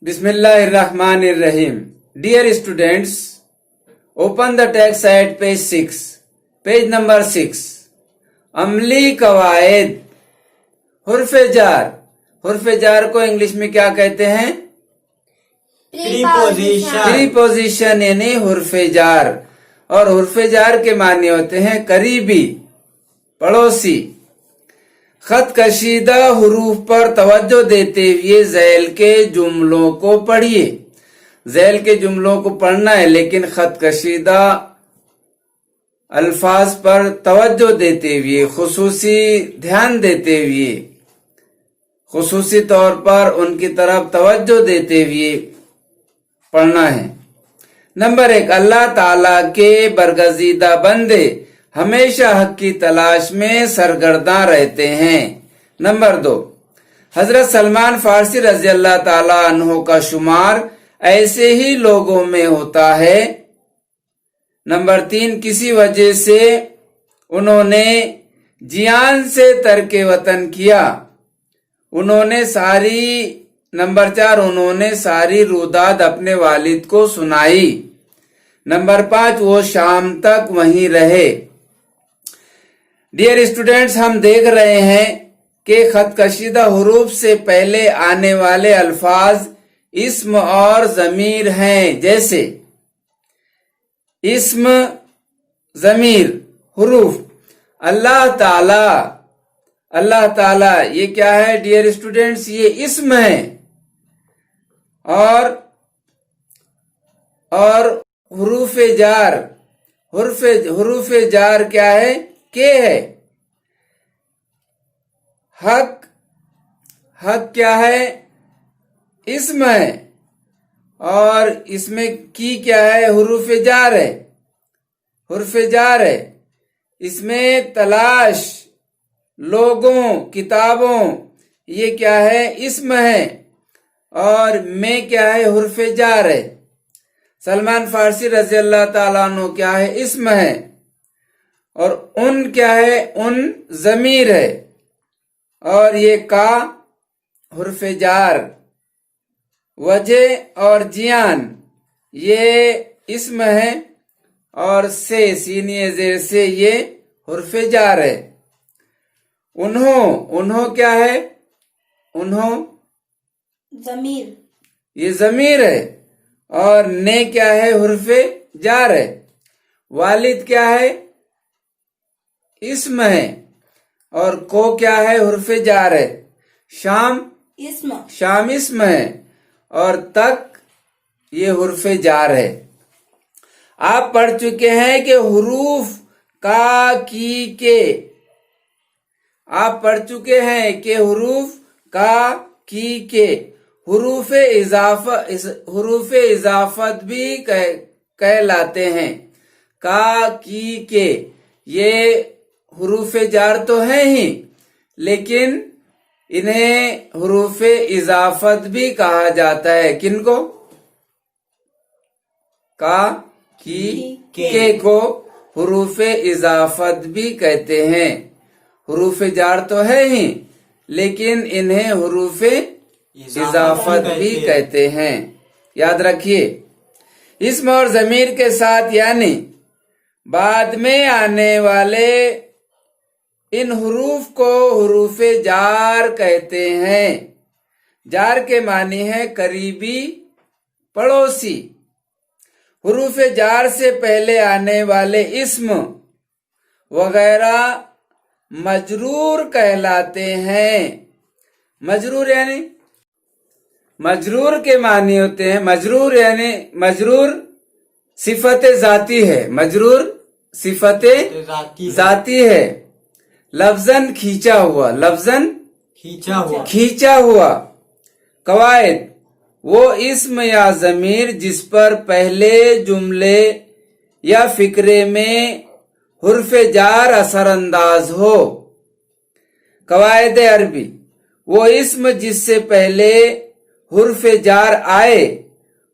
Bismillahirrahmanirrahim. Dear students, open the text at page 6. Page number 6. अमली कवायद. हुर्फ़े jar. हुर्फ़े jar को English में क्या कहते हैं? प्रीपोजिशन यानी हुर्फ़े जार. और हुर्फ़े जार के माने होते हैं करीबी, पड़ोसी. खत कशीदा हुरूफ पर तवज्जो देते हुए ज़ैल के जुमलों को पढ़िए. ज़ैल के जुमलों को पढ़ना है, लेकिन खत कशीदा अल्फाज पर तवज्जो देते हुए, खुसूसी ध्यान देते हुए, खुसूसी तौर पर उनकी तरफ तवज्जो देते हुए पढ़ना है. नंबर 1, अल्लाह ताला के बरगजीदा बंदे हमेशा हक की तलाश में सरगर्दा रहते हैं. नंबर 2, हजरत सलमान फारसी रजी अल्लाह ताला अन्हो का शुमार ऐसे ही लोगों में होता है. नंबर 3, किसी वजह से उन्होंने जियान से तरके वतन किया. नंबर 4, उन्होंने सारी रुदाद अपने वालिद को सुनाई. नंबर 5, वो शाम तक वहीं रहे. डियर स्टूडेंट्स, हम देख रहे हैं कि खत कशीदा हुरूफ से पहले आने वाले अल्फाज इस्म और जमीर हैं. जैसे इस्म, जमीर, हुरूफ. अल्लाह ताला, अल्लाह ताला ये क्या है डियर स्टूडेंट्स? ये इस्म है. और हुरूफे जार, हुरूफे जार क्या है? के है. हक, हक क्या है? इस्म है. और इसमें की क्या है? हुरूफे जार है, हुरूफे जार है. इसमें तलाश, लोगों, किताबों, ये क्या है? इस्म है. और में क्या है? हुरूफे जार है. सलमान फारसी रजी अल्लाह ताला अन्हु क्या है? इस्म है. और उन क्या है? उन जमीर है. और ये का हुर्फ़े जार. वजह और जियान ये इस्म है. और से सीनिये ज़ेर से ये हुर्फ़े जार है. उन्हों क्या है? उन्हों जमीर, ये जमीर है. और ने क्या है? हुर्फ़े जार है. वालिद क्या है? इस्म है. और को क्या है? हुर्फ़े जार है. शाम, शाम इस्म है. और तक ये हुर्फ़े जार है. आप पढ़ चुके हैं कि हुरूफ का, की, के. आप पढ़ चुके हैं कि हुरूफ का, की, के हुरूफे इजाफत भी कहलाते हैं. का, की, के ये हुरूफे जार तो हैं ही, लेकिन इन्हें हुरूफे इजाफत भी कहा जाता है. किनको? का, की, के को हुरूफे इजाफत भी कहते हैं. हुरूफे जार तो है ही, लेकिन इन्हें हुरूफे इजाफत भी कहते हैं. याद रखिए, इस्म और जमीर के साथ यानी बाद में आने वाले इन हुरूफ को हुरूफे जार कहते हैं. जार के मानी है करीबी, पड़ोसी. हुरूफे जार से पहले आने वाले इस्म वगैरह मजरूर कहलाते हैं. मजरूर यानी, मजरूर के मानी होते हैं. मजरूर यानी, मजरूर सिफत जाती है. मजरूर सिफत जाती है. लफ्जन खींचा हुआ, लफ्जन खींचा हुआ. कवायद, वो इस्म या जमीर जिस पर पहले जुमले या फिक्रे में हुर्फ़े जार असरअंदाज हो. कवायद अरबी, वो इस्म जिससे पहले हुर्फ़े जार आए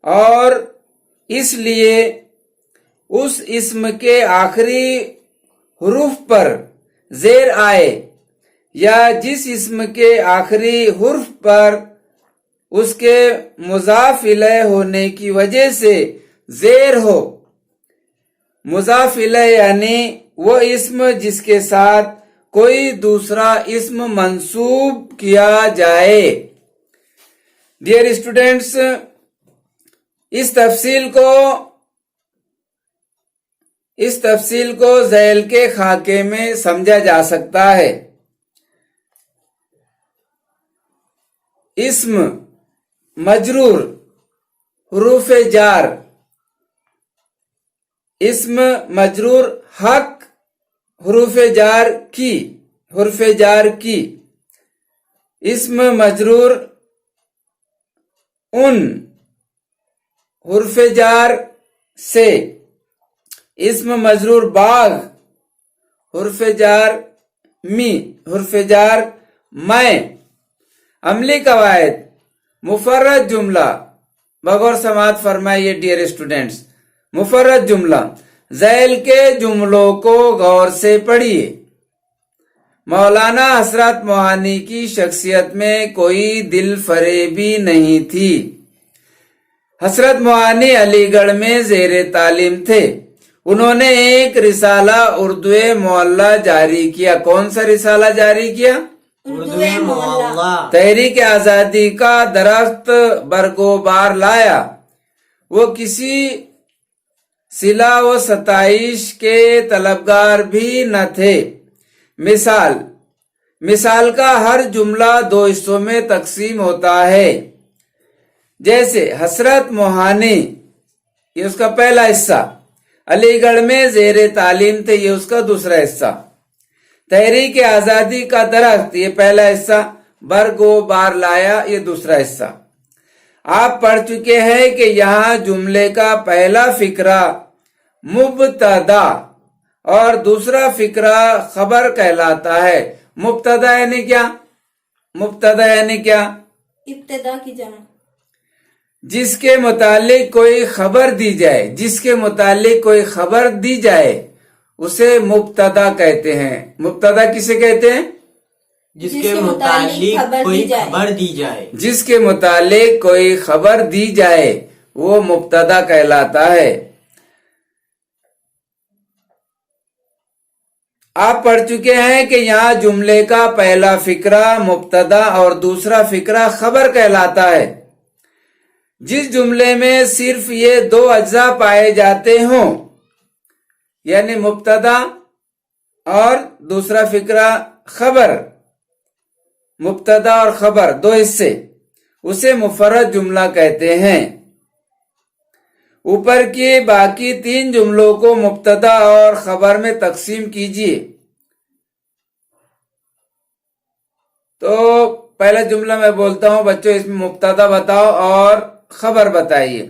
और इसलिए उस इस्म के आखिरी हुरूफ पर जेर आए, या जिस इस्म के आखिरी हुर्फ पर اس کے مضاف الیہ ہونے کی وجہ سے زیر ہو. مضاف الیہ یعنی وہ اسم جس کے ساتھ کوئی دوسرا اسم منسوب کیا جائے. ڈیئر اسٹوڈینٹس، اس تفصیل کو ذیل کے خاکے میں سمجھا جا سکتا ہے. اسم مجرور، حروف جار، اسم مجرور حق، حروف جار کی، اسم مجرور ان، حرف جار سے، اسم مجرور باغ، حرف جار می، حرف جار میں. عملی قواعد. مفرد جملہ، بغور سماعت فرمائیے ڈیئر اسٹوڈینٹس. مفرد جملہ، ذیل کے جملوں کو غور سے پڑھیے. مولانا حسرت موہانی کی شخصیت میں کوئی دل فریبی نہیں تھی. حسرت موہانی علی گڑھ میں زیر تعلیم تھے. انہوں نے ایک رسالہ اردو معلی جاری کیا. کون سا رسالہ جاری کیا؟ اردو معلی. تحریک آزادی کا درخت برگوبار لایا. وہ کسی صلہ و ستائش کے طلبگار بھی نہ تھے. مثال کا ہر جملہ دو حصوں میں تقسیم ہوتا ہے. جیسے حسرت موہانی، یہ اس کا پہلا حصہ. علی گڑھ میں زیر تعلیم تھے، یہ اس کا دوسرا حصہ. تحریک آزادی کا درخت، یہ پہلا حصہ. برگ و بار لایا، یہ دوسرا حصہ. آپ پڑھ چکے ہیں کہ یہاں جملے کا پہلا فقرہ مبتدا اور دوسرا فقرہ خبر کہلاتا ہے. مبتدا یعنی کیا؟ ابتدا کی جمع. جس کے متعلق کوئی خبر دی جائے اسے مبتدا کہتے ہیں. مبتدا کسے کہتے ہیں؟ جس کے متعلق کوئی خبر دی جائے. جس کے متعلق کوئی خبر دی جائے وہ مبتدا کہلاتا ہے. آپ پڑھ چکے ہیں کہ یہاں جملے کا پہلا فقرہ مبتدا اور دوسرا فقرہ خبر کہلاتا ہے. جس جملے میں صرف یہ دو اجزاء پائے جاتے ہوں، یعنی مبتدا اور دوسرا فقرہ خبر، مبتدا اور خبر دو حصے، اسے مفرد جملہ کہتے ہیں. اوپر کے باقی تین جملوں کو مبتدا اور خبر میں تقسیم کیجیے. تو پہلا جملہ میں بولتا ہوں بچوں، اس میں مبتدا بتاؤ اور خبر بتائیے.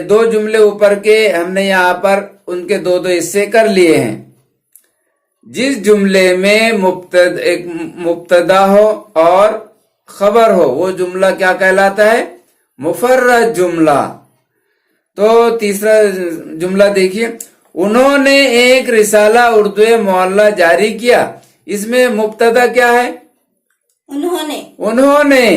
دو جملے اوپر کے ہم نے یہاں پر ان کے دو حصے کر لیے ہیں. جس جملے میں ایک مبتدا ہو اور خبر ہو وہ جملہ کیا کہلاتا ہے؟ مفرد جملہ. تو تیسرا جملہ دیکھیے، انہوں نے ایک رسالہ اردو معلی جاری کیا. اس میں مبتدا کیا ہے؟ انہوں نے.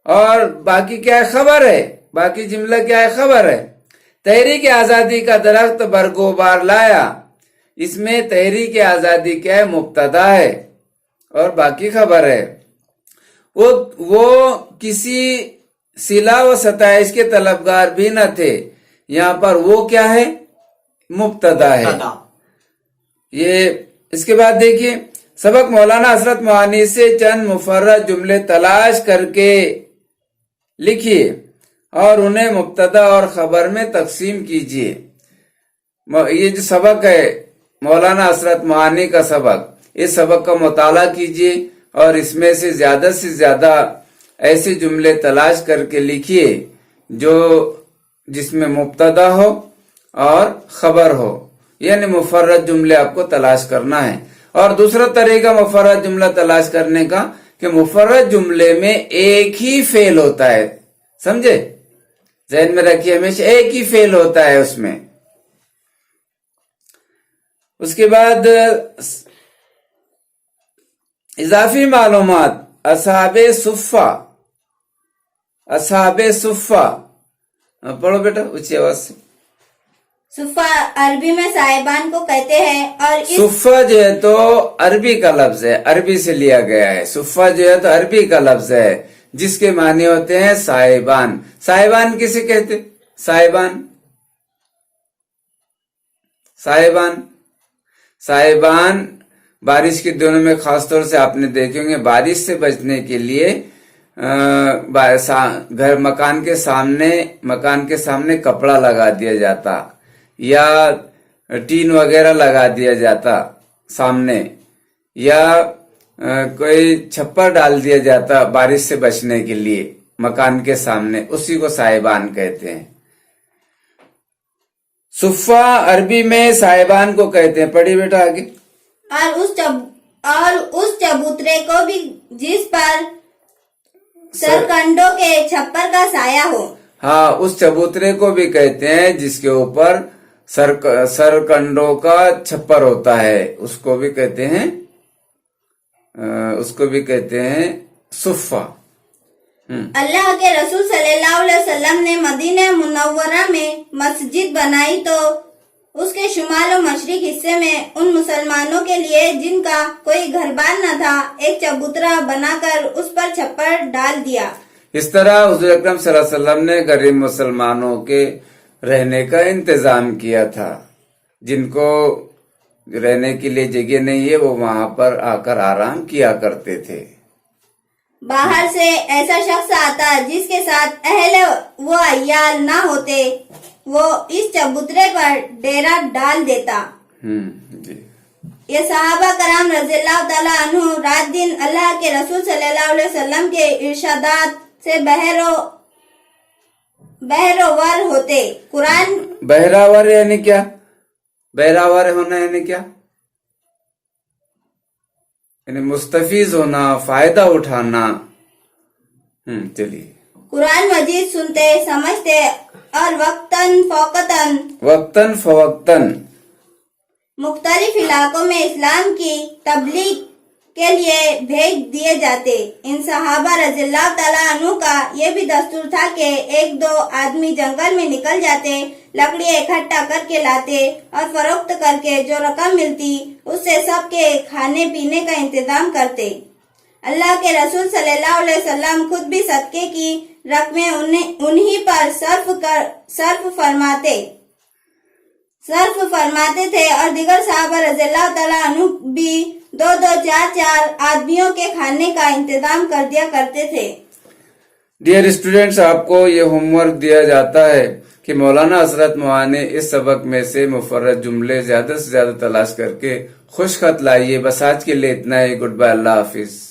اور باقی کیا ہے؟ خبر ہے. باقی جملہ کیا ہے؟ خبر ہے. تحریک آزادی کا درخت برگوبار لایا. اس میں تحریک آزادی کیا ہے؟ مبتدا ہے اور باقی خبر ہے. وہ کسی صلہ و ستائش کے طلبگار بھی نہ تھے. یہاں پر وہ کیا ہے؟ مبتدا ہے. یہ اس کے بعد دیکھیے، سبق مولانا حسرت موہانی سے چند مفرد جملے تلاش کر کے لکھیے اور انہیں مبتدا اور خبر میں تقسیم کیجیے. یہ جو سبق ہے مولانا حسرت موہانی کا سبق، اس سبق کا مطالعہ کیجیے اور اس میں سے زیادہ ایسے جملے تلاش کر کے لکھیے جس میں مبتدا ہو اور خبر ہو، یعنی مفرد جملے آپ کو تلاش کرنا ہے. اور دوسرا طریقہ مفرد جملہ تلاش کرنے کا کہ مفرد جملے میں ایک ہی فعل ہوتا ہے. سمجھے؟ ذہن میں رکھیے، ہمیشہ ایک ہی فعل ہوتا ہے اس میں. اس کے بعد اضافی معلومات. असहाब सुफ़ा, असहाब सुफ़ा, पढ़ो बेटा ऊंची आवाज से। सुफा अरबी में साहिबान को कहते हैं और इस सुफ़ा जो है तो अरबी का लफ्ज है, अरबी से लिया गया है। सुफ़ा जो है तो अरबी का लफ्ज है जिसके माने होते हैं साहिबान। साहिबान किसे कहते? साहिबान, साहिबान, साहिबान बारिश के दिनों में खासतौर से आपने देखे होंगे, बारिश से बचने के लिए घर मकान के सामने कपड़ा लगा दिया जाता या टीन वगैरह लगा दिया जाता सामने, या कोई छप्पर डाल दिया जाता बारिश से बचने के लिए मकान के सामने, उसी को साहिबान कहते हैं। सुफ़ा अरबी में साहिबान को कहते हैं। पढ़िए बेटा आगे। और उस चबूतरे को भी जिस पर सरकंडों के छप्पर का साया हो। हाँ, उस चबूतरे को भी कहते हैं जिसके ऊपर सरकंडों का छप्पर होता है, उसको भी कहते हैं सुफ़ा। अल्लाह के रसूल सल्लल्लाहु अलैहि वसल्लम ने मदीना मुनव्वरा में मस्जिद बनाई तो उसके शुमाल और मशरिक हिस्से में उन मुसलमानों के लिए जिनका कोई घर बार न था एक चबूतरा बनाकर उस पर छप्पर डाल दिया। इस तरह हुज़ूर अकरम सल्लल्लाहु अलैहि वसल्लम ने गरीब मुसलमानों के रहने का इंतजाम किया था। जिनको रहने के लिए जगह नहीं है वो वहां पर आकर आराम किया करते थे। बाहर से ऐसा शख्स आता जिसके साथ अहले वो अय्याल ना होते, वो इस चबूतरे पर डेरा डाल देता। जी। ये सहाबा कराम रज़ियल्लाहु ताला अन्हु रात दिन अल्लाह के रसूल सल्लल्लाहु अलैहि वसल्लम के इरशादात से बहरोवर होते। कुरान बहरावर यानी क्या? बहरावर होना यानी क्या? यानी मुस्तफीज होना, फायदा उठाना। चलिए। कुरान मजीद सुनते समझते और वक्तन फवक्तन मुख्तलिफ इलाकों में इस्लाम की तबलीग के लिए भेज दिए जाते। इन सहाबा रज़ियल्लाहु ताला अन्हु का ये भी दस्तूर था कि एक दो आदमी जंगल में निकल जाते, लकड़ियाँ इकट्ठा करके लाते और फरोख्त करके जो रकम मिलती उससे सबके खाने पीने का इंतजाम करते। अल्लाह के रसूल सल्लल्लाहु अलैहि वसल्लम खुद भी सदके की रकमें उन्हीं पर सर्फ फरमाते थे और दिगर सहाबा रज़ियल्लाहु ताला अन्हु भी दो चार आदमियों के खाने का इंतजाम कर दिया करते थे। डियर स्टूडेंट्स, आपको ये होमवर्क दिया जाता है कि मौलाना हजरत मोहाने इस सबक में से मुफर्रद जुमले ज्यादा से ज्यादा तलाश करके खुश खत लाइए। बस आज के लिए इतना ही। गुड बाय, अल्लाह हाफिज।